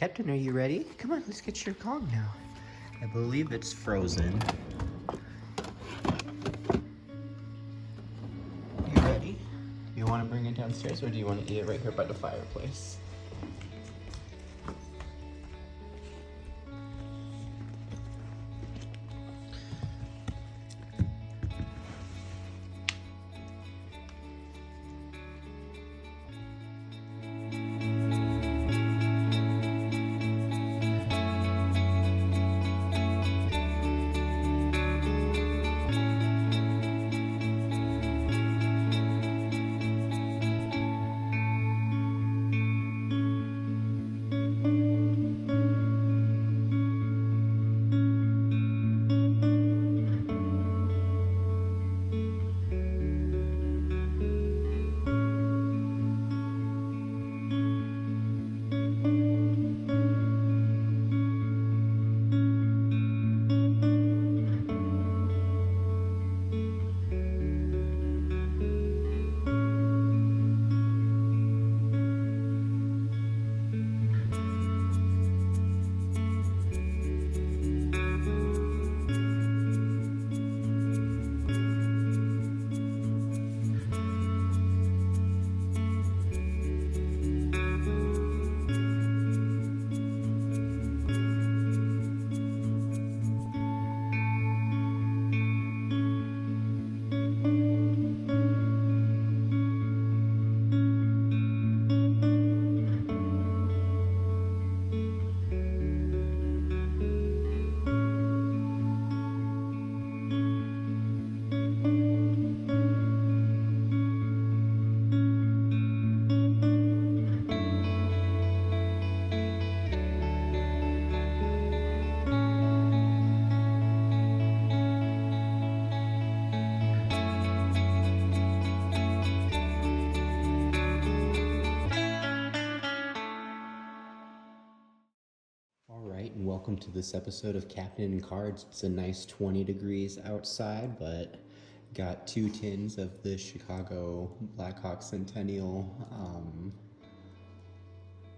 Captain, are you ready? Come on, let's get your Kong now. I believe it's frozen. You ready? You want to bring it downstairs or do you want to eat it right here by the fireplace? Alright, and welcome to this episode of Captain and Cards. It's a nice 20 degrees outside, but got 2 tins of the Chicago BlackHawks Centennial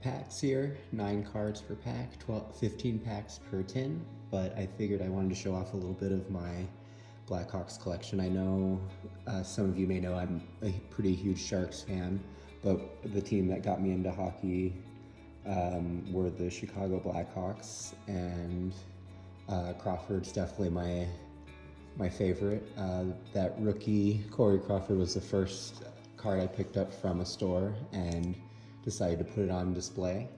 packs here. 9 cards per pack, 15 packs per tin, but I figured I wanted to show off a little bit of my Blackhawks collection. I know some of you may know I'm a pretty huge Sharks fan, but the team that got me into hockey were the Chicago BlackHawks, and Crawford's definitely my favorite. That rookie Corey Crawford was the first card I picked up from a store and decided to put it on display.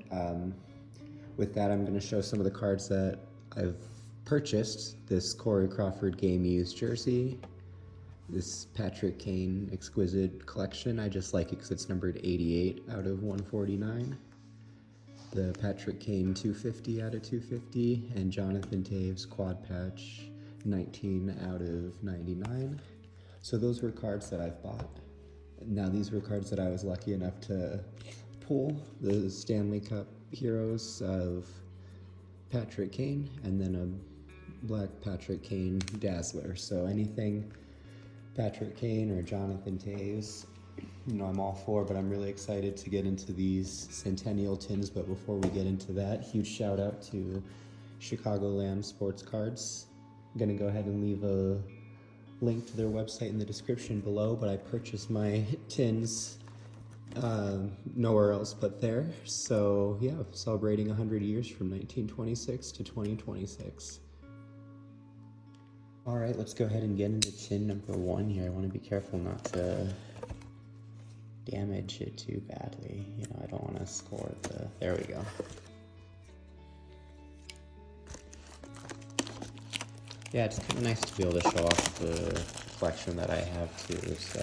With that, I'm going to show some of the cards that I've purchased. This Corey Crawford game used jersey, this Patrick Kane exquisite collection. I just like it because it's numbered 88 out of 149. The Patrick Kane 250 out of 250, and Jonathan Toews quad patch 19 out of 99. So those were cards that I've bought. Now these were cards that I was lucky enough to pull. The Stanley Cup Heroes of Patrick Kane, and then a black Patrick Kane Dazzler. So anything Patrick Kane or Jonathan Toews, I'm all for, but I'm really excited to get into these Centennial tins. But before we get into that, huge shout out to Chicagoland Sports Cards. I'm gonna go ahead and leave a link to their website in the description below, but I purchased my tins nowhere else but there. So yeah, celebrating 100 years from 1926 to 2026. All right, let's go ahead and get into tin number 1 here. I want to be careful not to damage it too badly. I don't want to score there we go. Yeah, it's kind of nice to be able to show off the collection that I have too, so.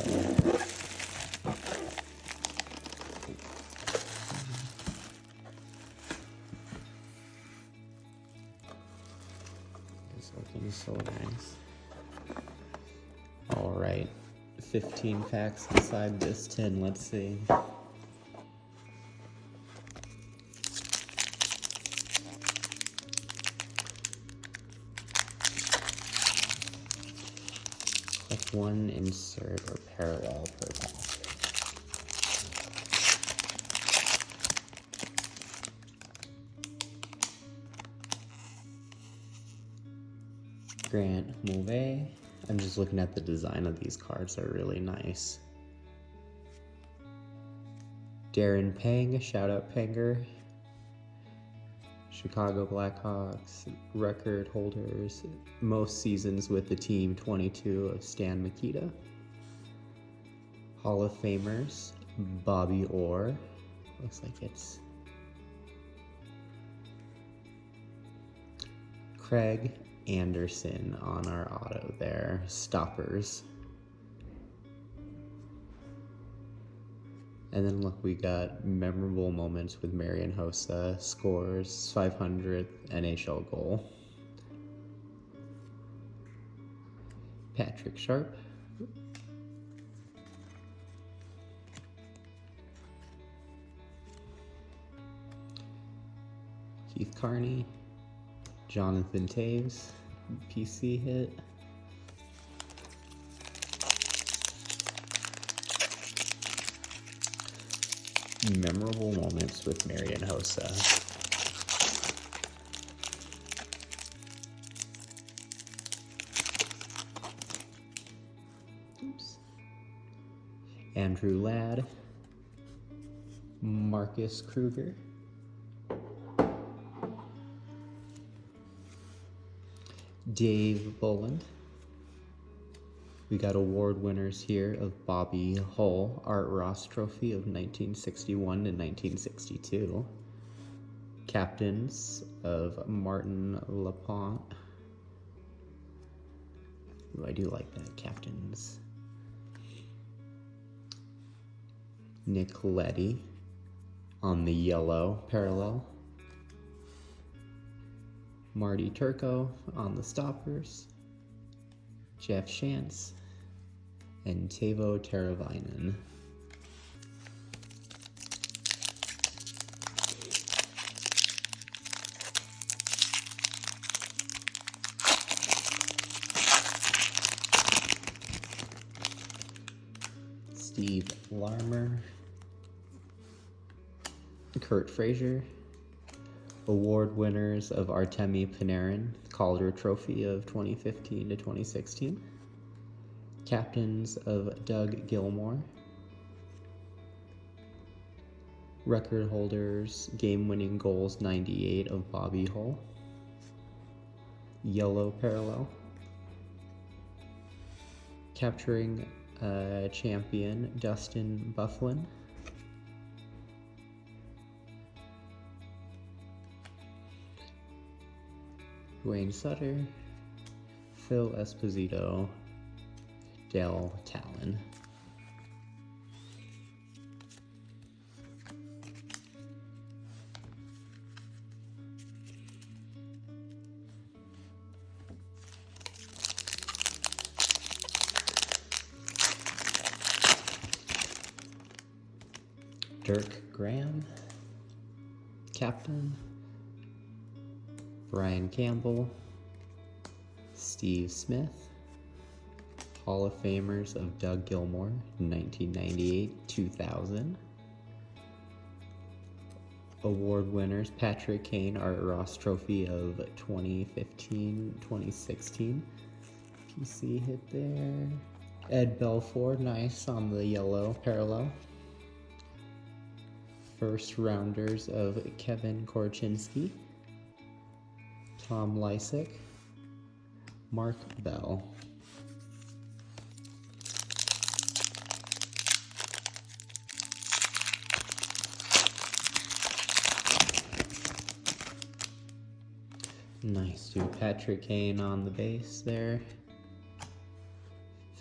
It's looking so nice. All right. 15 packs inside this tin. Let's see. Click 1 insert or parallel per pack. Grant Mouvet. I'm just looking at the design of these cards, they're really nice. Darren Pang, shout out Panger. Chicago BlackHawks record holders, most seasons with the team, 22 of Stan Mikita. Hall of Famers, Bobby Orr. Looks like it's Craig Anderson on our auto there. Stoppers. And then look, we got memorable moments with Marian Hossa, scores 500th NHL goal. Patrick Sharp. Keith Carney. Jonathan Taves, PC hit. Memorable moments with Marian Hossa. Oops. Andrew Ladd. Marcus Kruger. Dave Boland. We got award winners here of Bobby Hull, Art Ross Trophy of 1961 to 1962. Captains of Martin LaPont. Ooh, I do like that, captains. Nick Leddy on the yellow parallel. Marty Turco on the stoppers, Jeff Shantz, and Teuvo Teravainen. Steve Larmer, Kurt Frazier. Award winners of Artemi Panarin, Calder Trophy of 2015 to 2016. Captains of Doug Gilmour. Record holders, game-winning goals 98 of Bobby Hull. Yellow parallel. Capturing champion Dustin Byfuglien. Wayne Sutter, Phil Esposito, Dale Talon. Dirk Graham, captain. Brian Campbell, Steve Smith, Hall of Famers of Doug Gilmour, 1998-2000. Award winners, Patrick Kane, Art Ross Trophy of 2015-2016. PC hit there. Ed Belfour, nice on the yellow parallel. First rounders of Kevin Korchinski. Tom Lysick, Mark Bell. Nice, dude. Patrick Kane on the base there.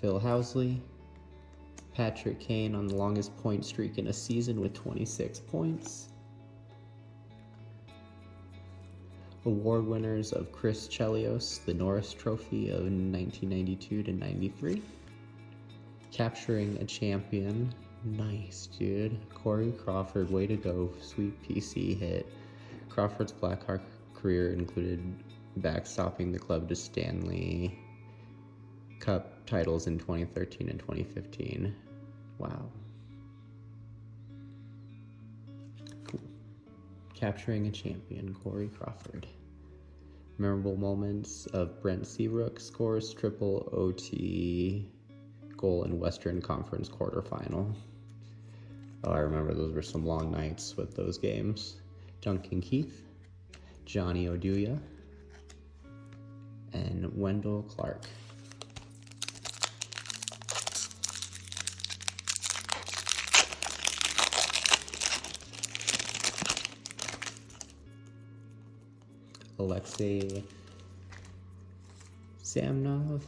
Phil Housley. Patrick Kane on the longest point streak in a season with 26 points. Award winners of Chris Chelios, the Norris Trophy of 1992 to 93. Capturing a champion. Nice, dude. Corey Crawford, way to go. Sweet PC hit. Crawford's Blackhawk career included backstopping the club to Stanley Cup titles in 2013 and 2015. Wow. Capturing a champion, Corey Crawford. Memorable moments of Brent Seabrook scores triple OT goal in Western Conference quarterfinal. Oh, I remember those were some long nights with those games. Duncan Keith, Johnny Oduya, and Wendell Clark. Alexei Samnov,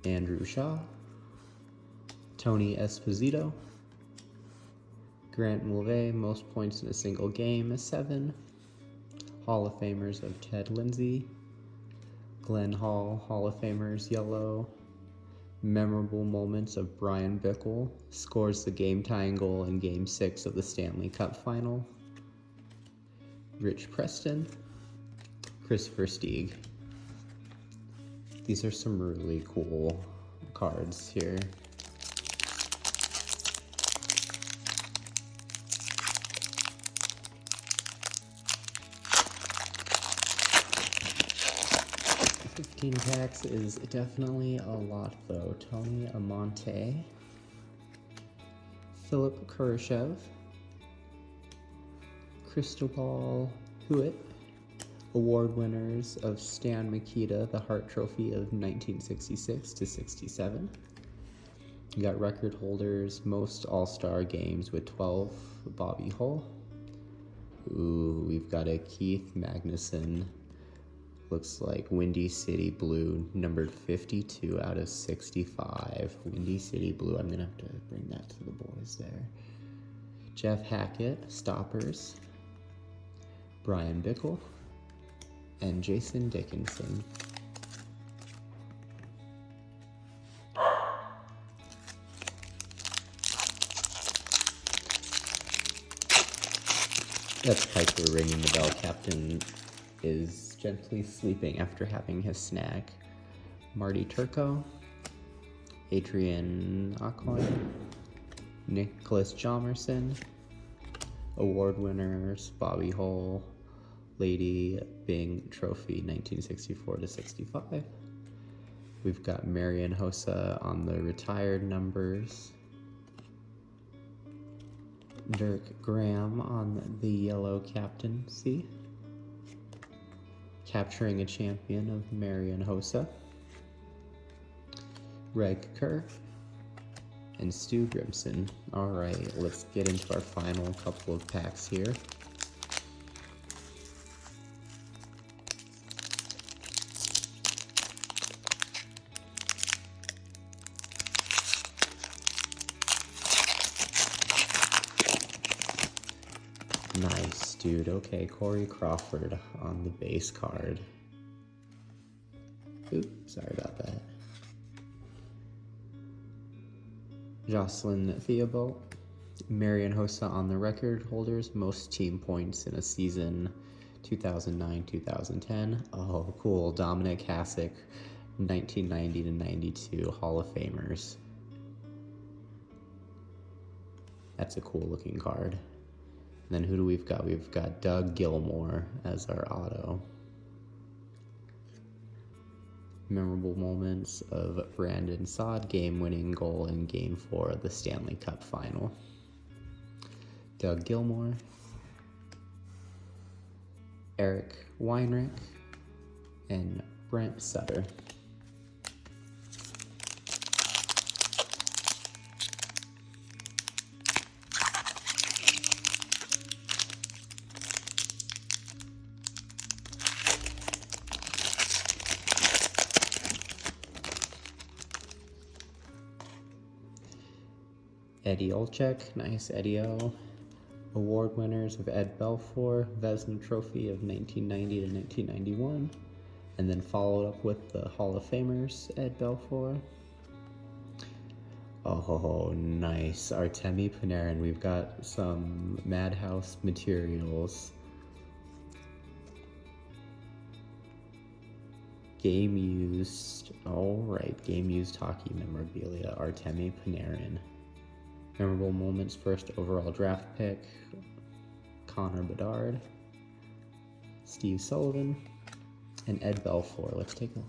Andrew Shaw, Tony Esposito, Grant Mulvey, most points in a single game, 7. Hall of Famers of Ted Lindsay, Glenn Hall, Hall of Famers, yellow. Memorable moments of Brian Bickle, scores the game-tying goal in Game 6 of the Stanley Cup Final. Rich Preston, Christopher Stieg. These are some really cool cards here. $15 packs is definitely a lot though. Tony Amonte, Philip Kurashev, Cristobal Huet, award winners of Stan Mikita, the Hart Trophy of 1966 to 67. You got record holders, most All-Star games with 12, Bobby Hull. Ooh, we've got a Keith Magnuson, looks like Windy City Blue, numbered 52 out of 65. Windy City Blue, I'm gonna have to bring that to the boys there. Jeff Hackett, Stoppers, Brian Bickle, and Jason Dickinson. That's Piper ringing the bell. Captain is gently sleeping after having his snack. Marty Turco, Adrian Aucoin, Nicholas Jomerson, award winners Bobby Hull, Lady Bing Trophy 1964 to 65. We've got Marian Hossa on the retired numbers. Dirk Graham on the yellow captaincy. Capturing a champion of Marian Hossa. Reg Kerr and Stu Grimson. All right, let's get into our final couple of packs here. Nice, dude. Okay, Corey Crawford on the base card. Oops, sorry about that. Jocelyn Theobald, Marian Hossa on the record holders, most team points in a season, 2009-2010. Oh, cool. Dominic Hasek, 1990 to 92 Hall of Famers. That's a cool looking card. And then who do we've got? We've got Doug Gilmour as our auto. Memorable moments of Brandon Saad, game-winning goal in Game 4 of the Stanley Cup Final. Doug Gilmour, Eric Weinrich, and Brent Sutter. Eddie Olczyk, nice Eddie-O. Award winners of Ed Belfour, Vezina Trophy of 1990 to 1991. And then followed up with the Hall of Famers, Ed Belfour. Oh, nice. Artemi Panarin. We've got some Madhouse materials. Game used. Alright, game used hockey memorabilia. Artemi Panarin. Memorable moments, first overall draft pick, Connor Bedard, Steve Sullivan, and Ed Belfour. Let's take a look.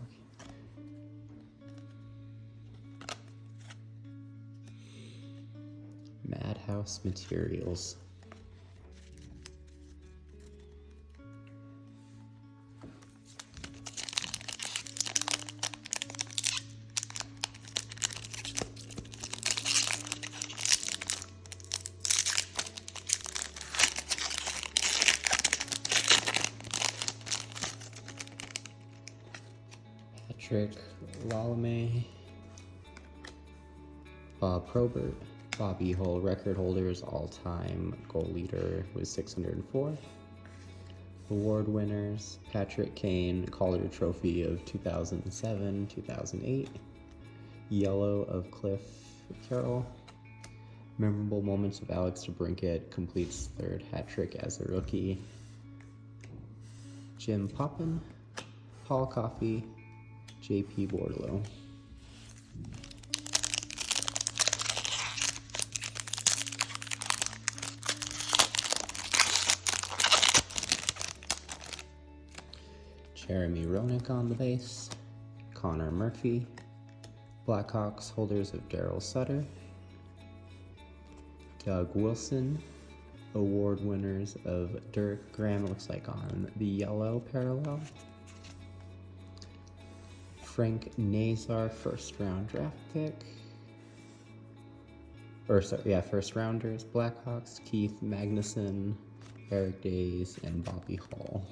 Madhouse Materials. Patrick Lalame, Bob Probert, Bobby Hull, record holders, all-time goal leader with 604. Award winners, Patrick Kane, Calder Trophy of 2007, 2008. Yellow of Cliff Carroll. Memorable moments of Alex DeBrincat, completes third hat trick as a rookie. Jim Poppin, Paul Coffey, JP Bordelot. Jeremy Roenick on the base. Connor Murphy. Blackhawks holders of Daryl Sutter. Doug Wilson. Award winners of Derek Graham, looks like on the yellow parallel. Frank Nazar, first round draft pick. First rounders. Blackhawks, Keith Magnuson, Eric Days, and Bobby Hull.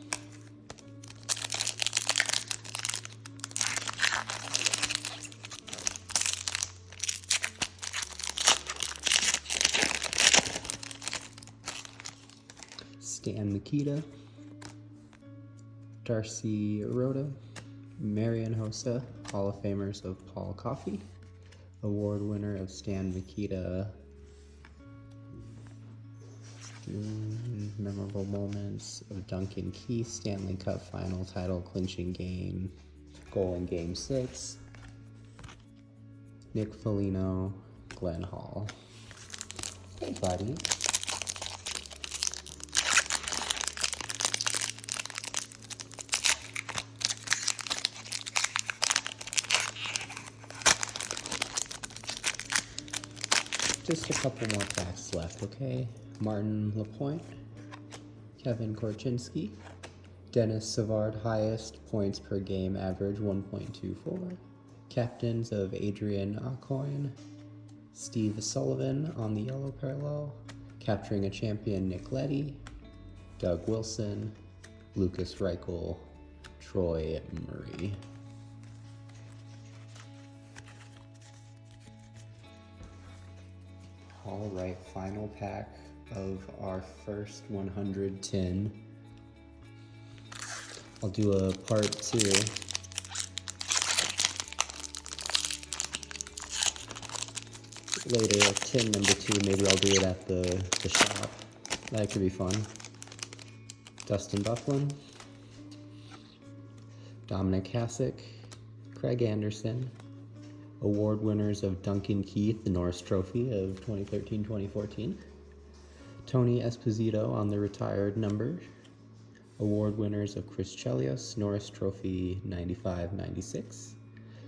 Stan Mikita, Darcy Rhoda, Marian Hossa, Hall of Famers of Paul Coffey, award winner of Stan Mikita, memorable moments of Duncan Keith, Stanley Cup final title clinching game, goal in Game 6, Nick Foligno, Glenn Hall. Hey buddy. Just a couple more packs left, okay? Martin Lapointe, Kevin Korchinski, Dennis Savard, highest points per game average, 1.24. Captains of Adrian Aucoin, Steve Sullivan on the yellow parallel, capturing a champion Nick Leddy, Doug Wilson, Lucas Reichel, Troy Murray. All right, final pack of our first 100 tin. I'll do a part 2. Later, tin number 2, maybe I'll do it at the shop. That could be fun. Dustin Bufflin, Dominic Hasek, Craig Anderson, award winners of Duncan Keith, the Norris Trophy of 2013-2014. Tony Esposito on the retired number. Award winners of Chris Chelios, Norris Trophy 95-96.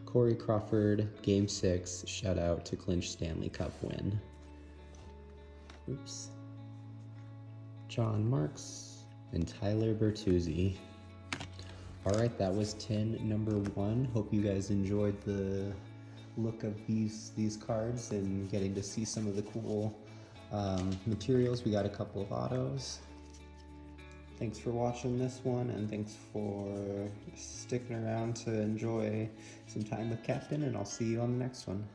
Corey Crawford, Game 6, shutout to clinch Stanley Cup win. Oops. John Marks and Tyler Bertuzzi. All right, that was tin number 1. Hope you guys enjoyed the look of these cards and getting to see some of the cool materials. We got a couple of autos. Thanks for watching this one, and thanks for sticking around to enjoy some time with Captain, and I'll see you on the next one.